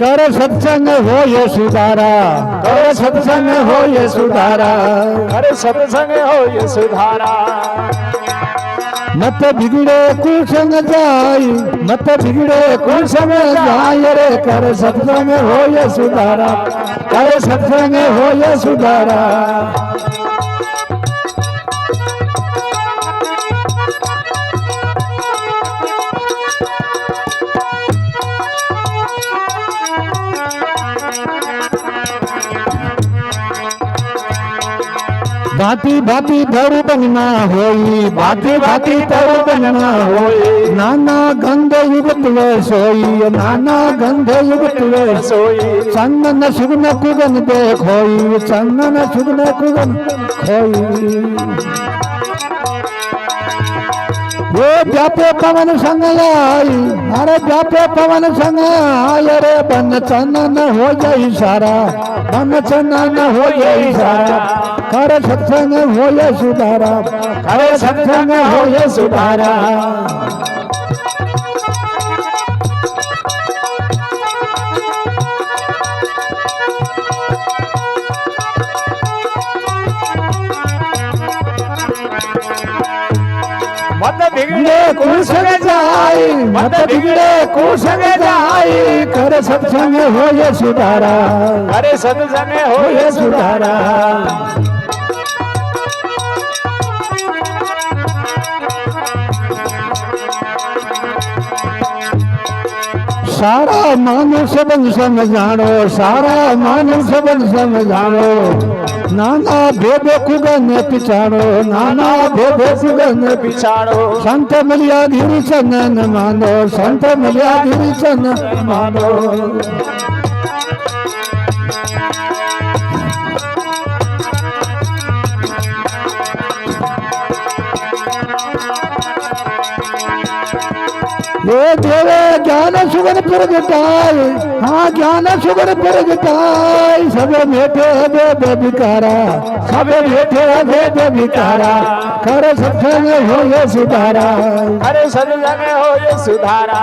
कर सत्संग हो ये सुधारा, कर सत्संग हो ये सुधारा, कर सत्संग हो ये सुधारा। मत बिगड़े कुसंग जाय, मत बिगड़े कुसंग जाय रे, कर सत्संग हो ये सुधारा, कर सत्संग हो ये सुधारा। भांति भांति धरू बनना होई, भांति भांति धरू बनना होई, नाना गंध युगत वे सोई, नाना गंध युगत वे सोई। चंदन सुगन कुगन देखोई, चंदन सुगन कुगन खोई। ये व्यापे पवन संग आई, अरे व्यापे पवन संग आई रे, बन चंदन हो जाई सारा, बन चंदन हो जाई सारा। कर सत्संग हो ये सुधारा, कर सत्संग हो ये सुधारा। मत बिगड़े कुसंग जाई, मत बिगड़े कुसंग जाई, कर सत्संग हो ये सुधारा, कर सत्संग हो ये सुधारा। सारा मानुष बन समझाणो, सारा मानुष बन समझाणो, नाना भेद कुगन पिछाड़ो, नाना भेद कुगन पिछाड़ो। संत मिलिया धीरी चंदन मानो, संत मिलिया धीरी चंदन मानो। ये देवे ज्ञान सुगन प्रगटाय, हाँ ज्ञान सुगन प्रगटाय, सब बैठे वेद विकारा, सब बैठे वेद विकारा। कर सत्संग हो ये सुधारा, कर सत्संग हो ये सुधारा।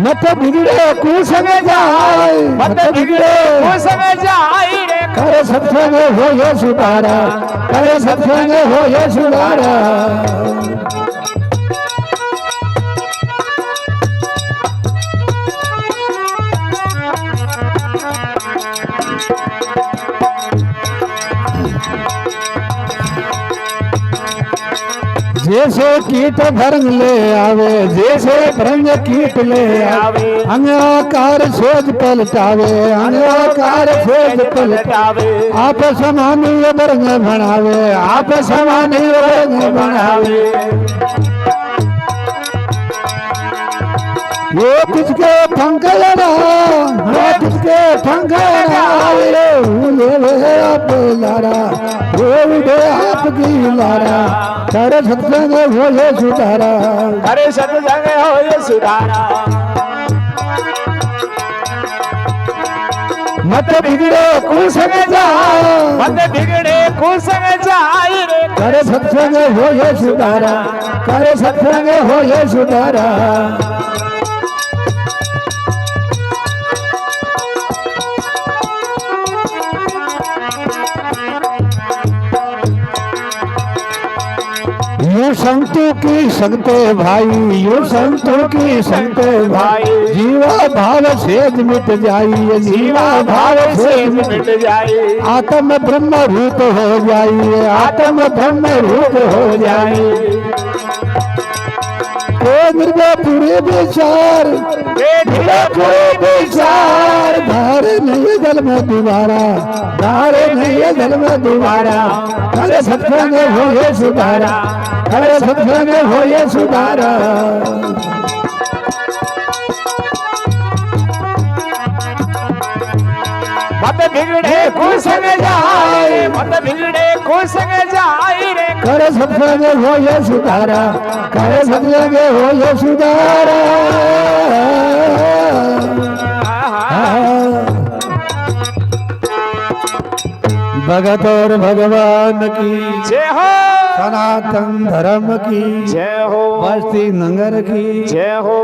मत बिगड़े कुसंग जाय, मत बिगड़े कुसंग जाय रे, कर सत्संग हो ये सुधारा, कर सत्संग हो ये सुधारा। जैसे कीट भरंग ले आवे, जैसे भरंग कीट ले आवे, अंगाकार सोच पलटावे, अंगाकार सोच पलटावे। आप समानीय भरंग बनावे, आप समानीय भरंग बनावे। ये किसके पंख लड़ा, ये किसके पंख लड़ा, ये आप लारा, ये आपकी लारा। कर सत्संग हो ये सुधारा, कर सत्संग हो ये सुधारा। मत बिगड़े कुसंग जाय, मत बिगड़े कुसंग जाय रे, कर सत्संग हो ये सुधारा, कर सत्संग हो ये सुधारा। यू संतों की संगते भाई, यू संतों की संगते भाई, जीवा भाव सेज मिट जाई, जीवा भाव सेज मिट जाए। आत्म ब्रह्म रूप हो जाई, आत्म ब्रह्म रूप हो जाई। पूरे विचार, पूरे विचार, धारे नहीं जल में दोबारा, धारे नहीं जल में दोबारा। कर सत्संग हो ये सुधारा, कर सत्संग हो ये सुधारा। बिगड़े कुसंग जाए रे मत बिगड़े कुसंग जाए रे કરે સત્સંગ હોય સુધારા કરે સત્સંગ હોય સુધારા भगत और भगवान की जय हो सनातन धर्म की जय हो बस्ती नगर की जय हो